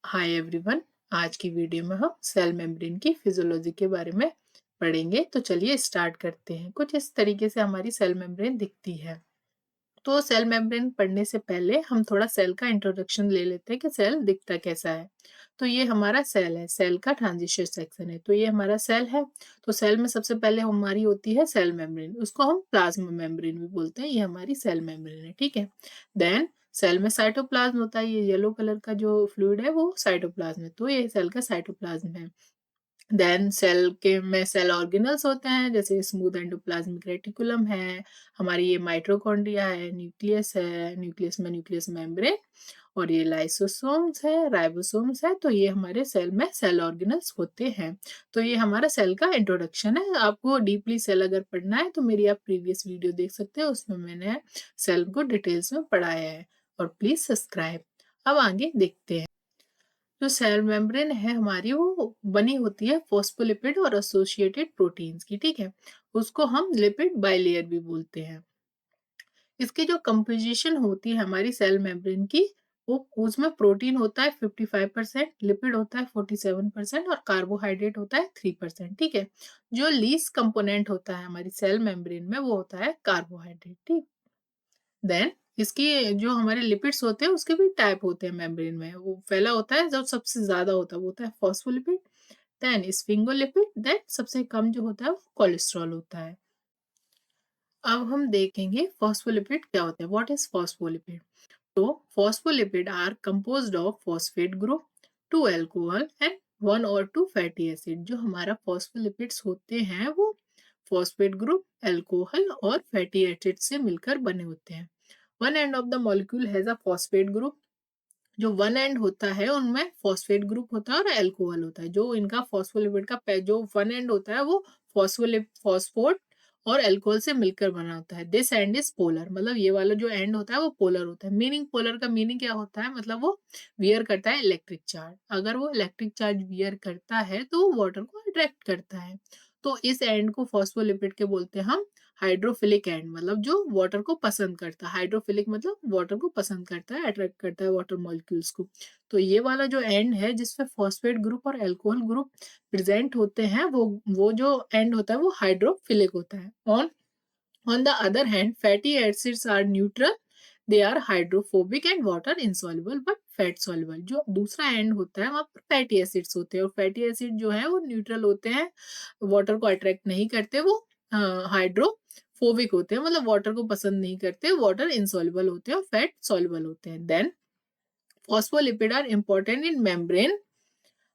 Hi everyone. आज की video में हम सेल मेम्ब्रेन की फिजियोलॉजी के बारे में पढ़ेंगे। तो चलिए स्टार्ट करते हैं। कुछ इस तरीके से हमारी सेल मेम्ब्रेन दिखती है। तो सेल मेम्ब्रेन पढ़ने से पहले हम थोड़ा सेल का इंट्रोडक्शन ले लेते हैं कि सेल दिखता कैसा है। तो ये हमारा सेल है, सेल का ट्रांजिशन सेक्शन है। तो ये हमारा सेल है। तो सेल में सबसे पहले हमारी होती है सेल मेम्ब्रेन, उसको हम प्लाज्मा मेम्ब्रेन भी बोलते हैं। ये हमारी सेल मेम्ब्रेन है, ठीक है। देन सेल में साइटोप्लाज्म होता है। ये येलो कलर का जो फ्लूइड है वो साइटोप्लाज्म है। तो ये सेल का साइटोप्लाज्म है। देन सेल के में सेल ऑर्गेनल्स होते हैं, जैसे स्मूथ एंडोप्लाज्मिक रेटिकुलम है, हमारी ये माइटोकॉन्ड्रिया है, न्यूक्लियस है, न्यूक्लियस में न्यूक्लियस मेम्ब्रेन, और ये लाइसोसोम्स है, राइबोसोम्स है। तो ये हमारे सेल में सेल ऑर्गेनल्स होते हैं। तो ये हमारा सेल का इंट्रोडक्शन है। आपको डीपली सेल अगर पढ़ना है तो मेरी आप प्रीवियस वीडियो देख सकते हो, उसमें मैंने सेल को डिटेल्स में पढ़ाया है। और प्लीज सब्सक्राइब। अब आगे देखते हैं। जो सेल मेम्ब्रेन है हमारी, वो बनी होती है फॉस्फोलिपिड और एसोसिएटेड प्रोटीन्स की, ठीक है। उसको हम लिपिड बाइलेयर भी बोलते हैं। इसकी जो कंपोजिशन होती है हमारी सेल मेम्ब्रेन की, वो उसमें प्रोटीन होता है 55%, लिपिड होता है 47% और कार्बोहाइड्रेट होता है 3%, ठीक है। जो लीस्ट कंपोनेंट होता है हमारी सेल मेम्ब्रेन में वो होता है कार्बोहाइड्रेट, ठीक। देन इसकी जो हमारे लिपिड्स होते हैं उसके भी टाइप होते हैं मेम्ब्रेन में। वो पहला होता है जो सबसे ज्यादा होता है वो होता है फॉस्फोलिपिड, देन स्फिंगोलिपिड, देन सबसे कम जो होता है वो कोलेस्ट्रॉल होता है। अब हम देखेंगे फॉस्फोलिपिड क्या होते हैं। What is phospholipid? तो phospholipid are composed of phosphate group, two alcohol and one और टू फैटी एसिड। जो हमारा फॉस्फोलिपिड्स होते हैं वो फॉस्फेट ग्रुप, अल्कोहल और फैटी एसिड से मिलकर बने होते हैं। One end of the molecule has a phosphate group. जो वन एंड होता है उनमें फॉस्फेट ग्रुप होता है और अल्कोहल होता है। जो इनका फॉस्फोलिपिड का जो वन एंड होता है वो फॉस्फोट और अल्कोहल से मिलकर बना होता है। दिस एंड इज पोलर, मतलब ये वाला जो एंड होता है वो पोलर होता है। मीनिंग पोलर का मीनिंग क्या होता है? मतलब वो वियर करता है इलेक्ट्रिक चार्ज। अगर वो इलेक्ट्रिक चार्ज वियर करता है तो वो वाटर को अट्रैक्ट करता है। तो इस एंड को फॉस्फोलिपिड के बोलते हैं हम हाइड्रोफिलिक एंड, मतलब जो वाटर को पसंद करता है। हाइड्रोफिलिक मतलब वाटर को पसंद करता है, अट्रैक्ट करता है वाटर मॉलिक्यूल्स को। तो ये वाला जो एंड है जिसमें फॉस्फेट ग्रुप और अल्कोहल ग्रुप प्रेजेंट होते हैं, वो जो एंड होता है वो हाइड्रोफिलिक होता है। On the other hand fatty acids are neutral, they are hydrophobic and water insoluble but fat soluble. जो दूसरा एंड होता है वहां पर फैटी एसिड्स होते हैं, और फैटी एसिड जो है वो न्यूट्रल होते हैं, वाटर को अट्रैक्ट नहीं करते। वो हाइड्रोफोबिक होते हैं, मतलब वाटर को पसंद नहीं करते, वाटर इनसॉल्युबल होते हैं और फैट सॉल्युबल होते हैं। Then phospholipid are important in membrane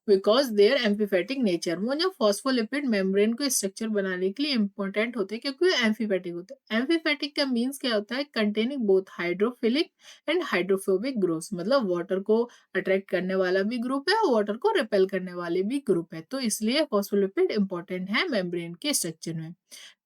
because their amphipathic nature. वो जो फॉस्फोलिपिड मेम्ब्रेन को स्ट्रक्चर बनाने के लिए इंपॉर्टेंट होते हैं क्योंकि वो एम्फीफेटिक होते हैं। एम्फीफेटिक का मीन्स क्या होता है? Containing both hydrophilic and hydrophobic groups, मतलब वाटर को अट्रैक्ट करने वाला भी ग्रुप है और वाटर को रिपेल करने वाले भी ग्रुप है। तो इसलिए फॉस्फोलिपिड इंपॉर्टेंट है मेम्ब्रेन के स्ट्रक्चर में।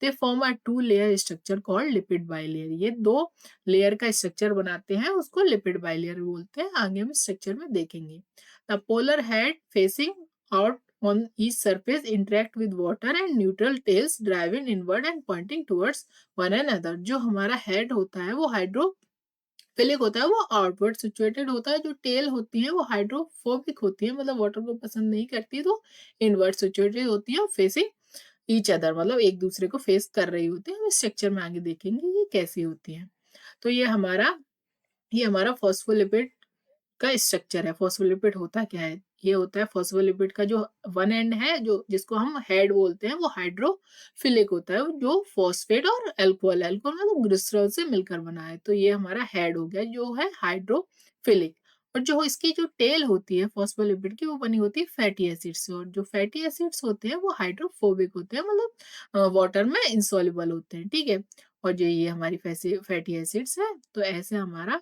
They form a two layer structure called lipid bilayer. ये दो लेयर का स्ट्रक्चर बनाते हैं, उसको लिपिड बाइलेयर बोलते हैं। आगे हम स्ट्रक्चर में देखेंगे। The polar head facing out on each surface interact with water and neutral tails driving inward and pointing towards one another। जो हमारा हेड होता है वो हाइड्रोफिलिक होता है, वो आउटवर्ड सिचुएटेड होता है। जो टेल होती है वो हाइड्रोफोबिक होती है, मतलब वाटर को पसंद नहीं करती, तो इनवर्ड सिचुएटेड होती है, फेसिंग ईच अदर, मतलब एक दूसरे को फेस कर रही होती है। हम स्ट्रक्चर में आगे देखेंगे ये कैसी होती है। तो ये हमारा फॉस्फोलिपिड का स्ट्रक्चर है। फॉस्फोलिपिड होता क्या है? ये होता है फॉस्फोलिपिड का जो वन एंड है, जो जिसको हम हेड बोलते हैं, वो हाइड्रोफिलिक होता है। जो फॉस्फेट और अल्कोहल अल्कोहल मतलब ग्लिसरॉल से मिलकर बना है। तो ये हमारा हेड हो गया जो है हाइड्रोफिलिक। और जो इसकी जो टेल होती है फॉस्फोलिपिड की, वो बनी होती है फैटी एसिड से। और जो फैटी एसिड्स होते हैं वो हाइड्रोफोबिक होते हैं, मतलब वाटर में इंसॉल्युबल होते हैं, ठीक है। और जो ये हमारी फैटी एसिड्स है, तो ऐसे हमारा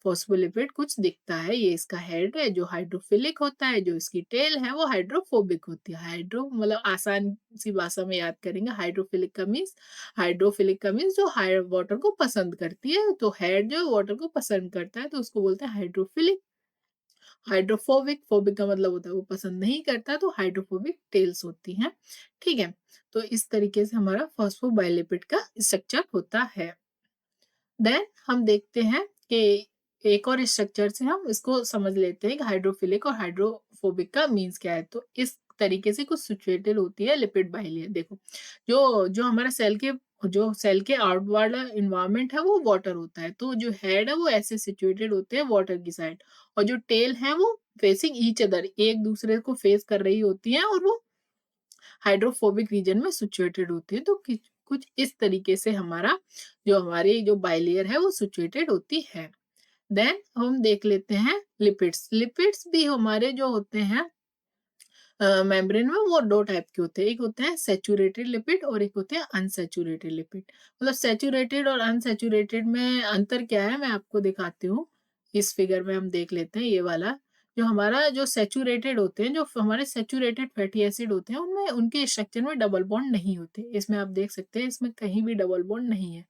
फॉस्फोलिपिड कुछ दिखता है। ये इसका हेड है जो हाइड्रोफिलिक होता है, जो इसकी टेल है वो हाइड्रोफोबिक होती है। हाइड्रो मतलब आसान सी भाषा में याद करेंगे, हाइड्रोफिलिक का मीन्स जो वाटर को पसंद करती है। तो हेड जो वाटर को पसंद करता है तो उसको बोलते हैं हाइड्रोफिलिक। फोबिक का मतलब होता है वो पसंद नहीं करता, तो हाइड्रोफोबिक टेल्स होती हैं, ठीक है। तो इस तरीके से हमारा फॉस्फोबाइलिपिड का स्ट्रक्चर होता है। देन हम देखते हैं कि एक और स्ट्रक्चर से हम इसको समझ लेते हैं कि हाइड्रोफिलिक और हाइड्रोफोबिक का मीन्स क्या है। तो इस तरीके से कुछ सिचुएटेड होती है लिपिड बाइलेयर। देखो, जो जो हमारा सेल के आउट वाला एनवायरनमेंट है वो वाटर होता है, तो जो हेड है वो ऐसे सिचुएटेड होते हैं वाटर की साइड, और जो टेल है वो फेसिंग ईच अदर, एक दूसरे को फेस कर रही होती है, और वो हाइड्रोफोबिक रीजन में सिचुएटेड होती है। तो कुछ इस तरीके से हमारी जो बाइलेयर है वो सिचुएटेड होती है। देन हम देख लेते हैं लिपिड्स। लिपिड्स भी हमारे जो होते हैं मेम्ब्रेन में, वो 2 टाइप के होते हैं। एक होते हैं सैचुरेटेड लिपिड और एक होते हैं अनसैचुरेटेड लिपिड। मतलब सैचुरेटेड और अनसैचुरेटेड में अंतर क्या है मैं आपको दिखाती हूँ। इस फिगर में हम देख लेते हैं ये वाला। जो सैचुरेटेड होते हैं, जो हमारे सैचुरेटेड फैटी एसिड होते हैं, उनमें उनके स्ट्रक्चर में डबल बॉन्ड नहीं होते। इसमें आप देख सकते हैं, इसमें कहीं भी डबल बॉन्ड नहीं है।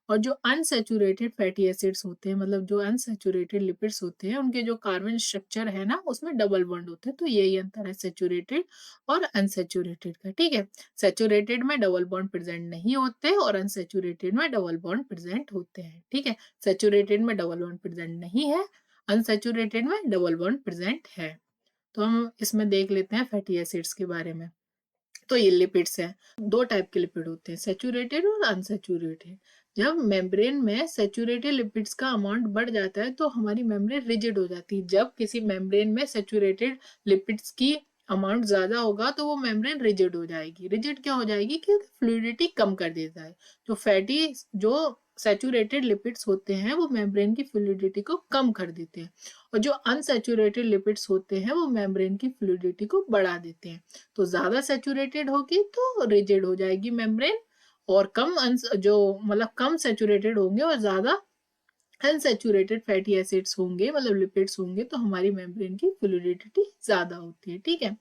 और जो अनसैचुरेटेड फैटी एसिड्स होते हैं, मतलब जो अनसैचुरेटेड लिपिड्स होते हैं, उनके जो कार्बन स्ट्रक्चर है ना, उसमें डबल बॉन्ड होते हैं। तो यही अंतर है सैचुरेटेड और अनसैचुरेटेड का, ठीक है। सैचुरेटेड में डबल बॉन्ड प्रेजेंट नहीं होते और अनसैचुरेटेड में डबल बॉन्ड प्रेजेंट होते हैं, ठीक है। सैचुरेटेड में डबल बॉन्ड प्रेजेंट नहीं है, अनसैचुरेटेड में डबल बॉन्ड प्रेजेंट है। तो हम इसमें देख लेते हैं फैटी एसिड्स के बारे में। तो ये लिपिड्स हैं। 2 टाइप के लिपिड होते हैं, सैचुरेटेड और अनसैचुरेटेड। जब मेम्ब्रेन में सैचुरेटेड लिपिड्स का अमाउंट बढ़ जाता है तो हमारी मेम्ब्रेन रिजिड हो जाती है। जब किसी मेम्ब्रेन में सैचुरेटेड लिपिड्स की अमाउंट ज्यादा होगा तो वो मेम्ब्रेन रिजिड हो जाएगी। रिजिड क्यों हो जाएगी? क्योंकि फ्लूइडिटी कम कर देता है। जो सैचुरेटेड लिपिड्स होते हैं वो मेम्ब्रेन की फ्लूइडिटी को कम कर देते हैं, और जो अनसैचुरेटेड लिपिड्स होते हैं वो मेम्ब्रेन की फ्लूइडिटी को बढ़ा देते हैं। तो ज्यादा सैचुरेटेड होगी तो रिजिड हो जाएगी मेम्ब्रेन, और कम सैचुरेटेड होंगे और ज्यादा अनसैचुरेटेड फैटी एसिड्स होंगे, मतलब लिपिड्स होंगे, तो हमारी मेम्ब्रेन की फ्लूइडिटी ज्यादा होती है, ठीक है।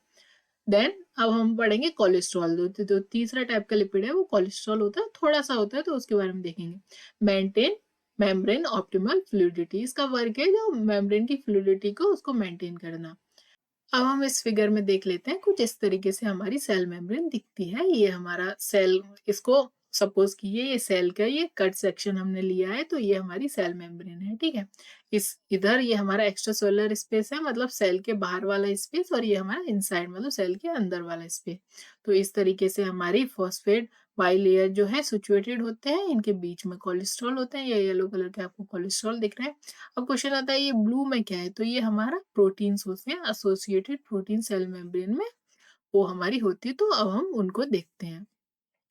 देन अब हम पढ़ेंगे कोलेस्ट्रॉल। जो तीसरा टाइप का लिपिड है वो कोलेस्ट्रॉल होता है, थोड़ा सा होता है, तो उसके बारे में देखेंगे। मेंटेन मेम्ब्रेन ऑप्टिमल फ्लूइडिटी, इसका वर्क है जो मेम्ब्रेन की फ्लूइडिटी को उसको मेंटेन करना। अब हम इस फिगर में देख लेते हैं, कुछ इस तरीके से हमारी सेल मेम्ब्रेन दिखती है। ये हमारा सेल, इसको सपोज कीजिए ये सेल का ये कट सेक्शन हमने लिया है, तो ये हमारी सेल मेम्ब्रेन है, ठीक है। इस इधर ये हमारा एक्स्ट्रा सेलुलर स्पेस है, मतलब सेल के बाहर वाला स्पेस, और ये हमारा इनसाइड मतलब सेल के अंदर वाला स्पेस। तो इस तरीके से हमारी फॉस्फेट बाइलेयर जो है सिचुएटेड होते हैं, इनके बीच में कोलेस्ट्रॉल होते हैं। ये येलो कलर के आपको कोलेस्ट्रॉल दिख रहे हैं। अब क्वेश्चन आता है ये ब्लू में क्या है? तो ये हमारा प्रोटीन्स होते हैं, एसोसिएटेड प्रोटीन सेल मेम्ब्रेन में वो हमारी होती है। तो अब हम उनको देखते हैं,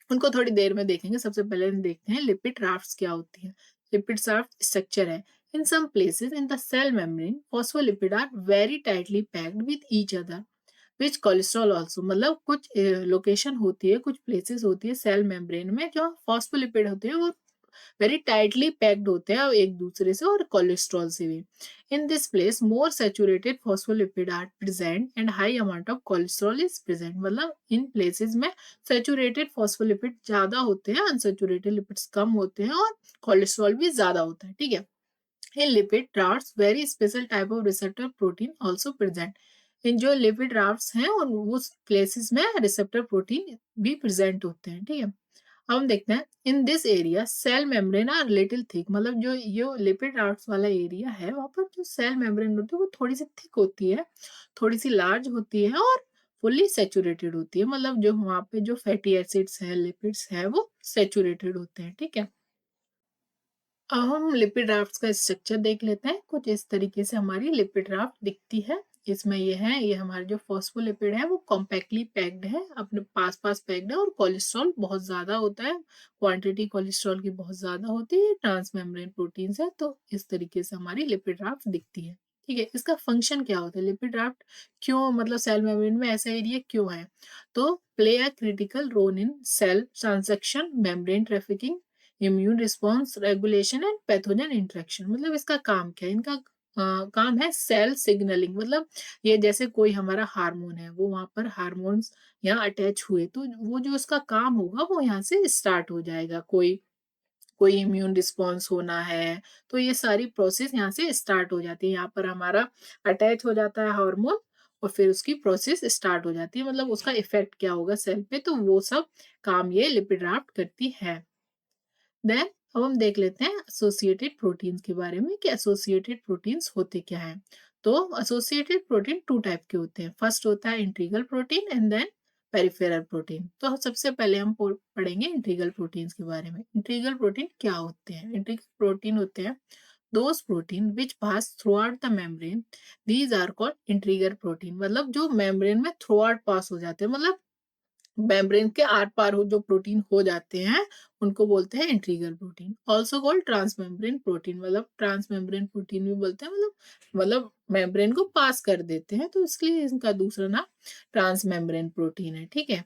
उनको थोड़ी देर में देखेंगे। सबसे पहले हम देखते हैं लिपिड राफ्ट्स क्या होती है। लिपिड राफ्ट स्ट्रक्चर है। In some places in the cell membrane phospholipid are very tightly packed with each other which cholesterol also. मतलब कुछ लोकेशन होती है, कुछ प्लेसेस होती है सेल मेम्ब्रेन में जो फॉस्फोलिपिड होते हैं वो वेरी टाइटली पैक्ड होते हैं एक दूसरे से, और कोलेस्ट्रॉल से भी। In this place more saturated phospholipid are present and high amount of cholesterol is present. मतलब इन प्लेसेस में सैचुरेटेड फॉस्फोलिपिड ज्यादा होते हैं, अनसैचुरेटेड लिपिड्स कम होते हैं, और कोलेस्ट्रॉल भी ज्यादा होता है, ठीक है। In lipid rafts, very special type of receptor protein also present. इन जो लिपिड राफ्ट्स हैं और उस प्लेसेस में रिसेप्टर प्रोटीन भी प्रेजेंट होते हैं, ठीक है। अब हम देखते हैं in this area cell membrane are little thick. मतलब जो ये लिपिड राफ्ट्स वाला एरिया है वहां पर जो सेल मेम्ब्रेन होती है वो थोड़ी सी थिक होती है, थोड़ी सी लार्ज होती है, और फुल्ली सेचुरेटेड होती है। मतलब जो वहां पे जो फैटी एसिड्स है, लिपिड्स है, वो सेचुरेटेड होते हैं, ठीक है। अब हम लिपिड राफ्ट्स का स्ट्रक्चर देख लेते हैं। कुछ इस तरीके से हमारी लिपिड राफ्ट दिखती है। इसमें ये हमारे जो फॉस्फोलिपिड है वो कॉम्पैक्टली पैक्ड है, अपने पास पास पैक्ड है, और कोलेस्ट्रॉल बहुत ज्यादा होता है, क्वांटिटी कोलेस्ट्रॉल की बहुत ज्यादा होती है। ट्रांसमेम्ब्रेन प्रोटीन्स है। तो इस तरीके से हमारी लिपिड राफ्ट दिखती है, ठीक है। इसका फंक्शन क्या होता है? लिपिड राफ्ट क्यों, मतलब सेल मेम्ब्रेन में ऐसा एरिया क्यों है? तो play a critical role in cell transaction, membrane trafficking, immune response regulation and pathogen interaction. मतलब इसका काम क्या है? इनका काम है सेल सिग्नलिंग। मतलब ये जैसे कोई हमारा हार्मोन है, वो वहां पर हार्मोन्स यहाँ अटैच हुए तो वो जो उसका काम होगा वो यहाँ से स्टार्ट हो जाएगा। कोई कोई इम्यून रिस्पॉन्स होना है तो ये सारी प्रोसेस यहाँ से स्टार्ट हो जाती है। यहाँ पर हमारा अटैच हो जाता है हार्मोन, और फिर उसकी प्रोसेस स्टार्ट हो जाती है। मतलब उसका इफेक्ट क्या होगा सेल पे, तो वो सब काम ये लिपिड राफ्ट करती है। देन अब हम देख लेते हैं एसोसिएटेड प्रोटीन्स के बारे में कि एसोसिएटेड प्रोटीन्स होते क्या हैं। तो एसोसिएटेड प्रोटीन 2 टाइप के होते हैं। फर्स्ट होता है integral protein and then peripheral protein. तो सबसे पहले हम पढ़ेंगे इंटीग्रल प्रोटीन्स के बारे में। इंटीग्रल प्रोटीन क्या होते हैं? इंटीग्रल प्रोटीन होते हैं those protein which pass throughout the membrane, these are called integral protein। मतलब जो मेम्ब्रेन में throughout पास हो जाते हैं, मतलब मेम्ब्रेन के आर पार हो जो प्रोटीन हो जाते हैं उनको बोलते हैं integral protein. Also called transmembrane protein, मतलब ट्रांसमेम्ब्रेन प्रोटीन भी बोलते हैं, मतलब मेम्ब्रेन को पास कर देते हैं, तो इसलिए इनका दूसरा नाम ट्रांसमेम्ब्रेन प्रोटीन है। ठीक है।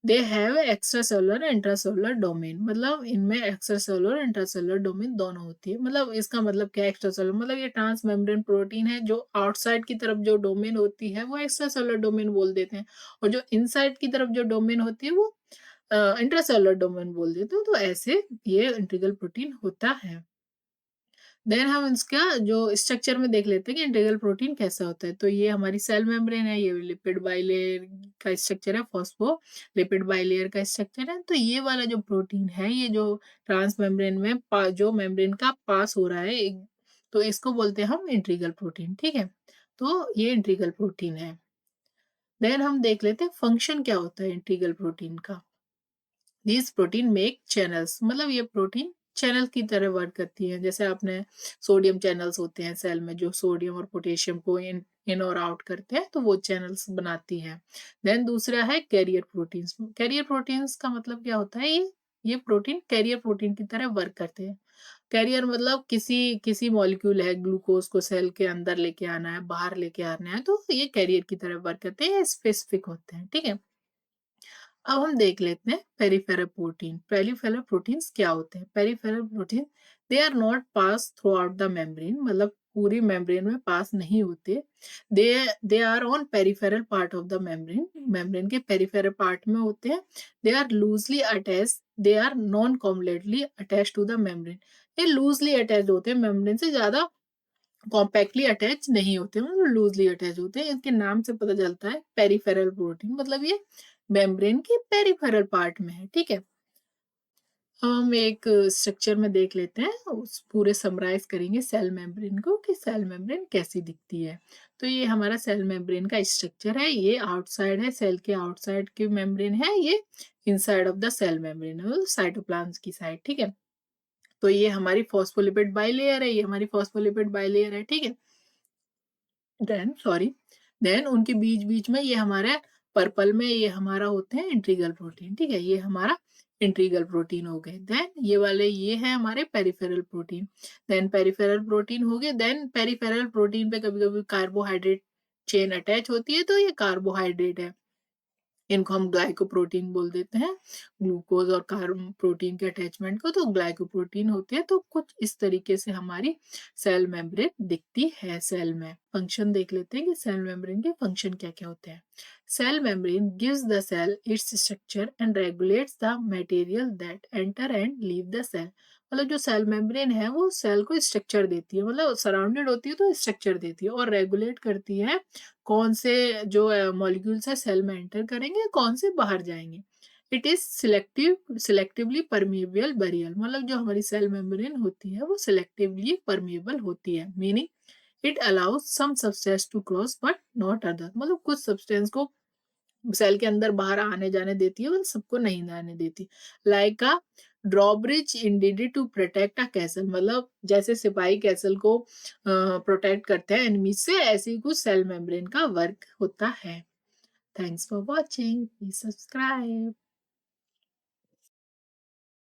They have extra cellular intracellular domain, मतलब इनमें एक्स्ट्रा सेलुलर इंट्रासेलुलर डोमेन दोनों होती है। मतलब इसका मतलब क्या है एक्स्ट्रा सेलुलर, मतलब ये ट्रांस मेम्ब्रेन प्रोटीन है, जो आउटसाइड की तरफ जो डोमेन होती है वो एक्स्ट्रा सेलुलर डोमेन बोल देते हैं, और जो इनसाइड की तरफ जो डोमेन होती है वो इंट्रासेलुलर डोमेन बोल देते हैं। तो ऐसे ये इंटीग्रल प्रोटीन होता है। देन हम इसका जो स्ट्रक्चर में देख लेते हैं कि इंटीग्रल प्रोटीन कैसा होता है। तो ये हमारी सेल मेम्ब्रेन है, ये लिपिड बाइलेयर का स्ट्रक्चर है, फॉस्फोलिपिड बाइलेयर का स्ट्रक्चर है। तो ये वाला जो प्रोटीन है, ये जो ट्रांस मेम्ब्रेन में जो मेम्ब्रेन का पास हो रहा है तो इसको बोलते हैं हम इंटीग्रल प्रोटीन। ठीक है। तो ये इंटीग्रल प्रोटीन है। देन हम देख लेते हैं फंक्शन क्या होता है इंटीग्रल प्रोटीन का। दीज प्रोटीन मेक चैनल्स, मतलब ये प्रोटीन चैनल की तरह वर्क करती है। जैसे आपने सोडियम चैनल्स होते हैं सेल में, जो सोडियम और पोटेशियम को इन और आउट करते हैं, तो वो चैनल्स बनाती है। देन दूसरा है कैरियर प्रोटीन्स। कैरियर प्रोटीन्स का मतलब क्या होता है? ये प्रोटीन कैरियर प्रोटीन की तरह वर्क करते हैं। कैरियर मतलब किसी किसी मॉलिक्यूल है, ग्लूकोज को सेल के अंदर लेके आना है, बाहर लेके आना है, तो ये कैरियर की तरह वर्क करते हैं, स्पेसिफिक होते हैं। ठीक है। अब हम देख लेते हैं पेरिफेरल प्रोटीन। पेरिफेरल प्रोटीन्स क्या होते हैं? Peripheral protein they are not pass throughout the membrane, मतलब पूरी मेम्ब्रेन में पास नहीं होते। They they are on peripheral part of the membrane, membrane के पेरिफेरल पार्ट में होते हैं। They are loosely attach, they are non completely attach to the membrane. ये लूजली अटैच होते हैं, मेम्ब्रेन से ज्यादा कॉम्पैक्टली अटैच नहीं होते, मतलब लूजली अटैच होते हैं। इनके नाम से पता चलता है पेरिफेरल प्रोटीन, मतलब ये मेम्ब्रेन के पेरिफेरल पार्ट में है। ठीक है। हम एक स्ट्रक्चर में देख लेते हैं, उस पूरे समराइज करेंगे सेल मेम्ब्रेन को कि सेल मेम्ब्रेन कैसी दिखती है। तो ये हमारा सेल मेम्ब्रेन का स्ट्रक्चर है। ये आउटसाइड है, सेल के आउटसाइड की मेम्ब्रेन है, ये inside of the cell membrane है, साइटोप्लाज्म की साइड। ठीक है। तो ये हमारी फॉस्फोलिपिड बाइलेयर है, ये हमारी फॉस्फोलिपिड बाइलेयर है। ठीक है। देन उनके बीच बीच में ये हमारा पर्पल में ये हमारा होते हैं इंटीग्रल प्रोटीन। ठीक है। ये हमारा इंटीग्रल प्रोटीन हो गए। देन ये वाले ये है हमारे peripheral protein. Then peripheral protein हो गए। देन पेरिफेरल प्रोटीन पे कभी कभी कार्बोहाइड्रेट चेन अटैच होती है, तो ये कार्बोहाइड्रेट है, इनको हम ग्लाइकोप्रोटीन बोल देते हैं। ग्लूकोज और कार्ब प्रोटीन के अटैचमेंट को तो ग्लाइकोप्रोटीन होती है। तो कुछ इस तरीके से हमारी सेल मेम्ब्रेन दिखती है। सेल में फंक्शन देख लेते हैं कि सेल मेम्ब्रेन के फंक्शन क्या क्या होते हैं। Cell membrane gives the cell its structure and regulates the material that enter and leave the cell. मतलब जो सेल मेम्ब्रेन है वो सेल को स्ट्रक्चर देती है, मतलब सराउंडेड होती है तो स्ट्रक्चर देती है, और रेगुलेट करती है कौन से जो मॉलिक्यूल्स है सेल में एंटर करेंगे, कौन से बाहर जाएंगे। It is selectively permeable barrier, मतलब जो हमारी सेल मेम्ब्रेन होती है वो सिलेक्टिवली परमिएबल होती है, meaning it allows some substance to cross but not other, मतलब कुछ सब्सटेंस को सेल के अंदर बाहर आने जाने देती है, पर सबको नहीं आने देती। Like a drawbridge intended to protect a castle, मतलब जैसे सिपाही कैसल को प्रोटेक्ट करते हैं एनिमी से, ऐसे ही कुछ सेल मेम्ब्रेन का वर्क होता है। Thanks for watching, please subscribe.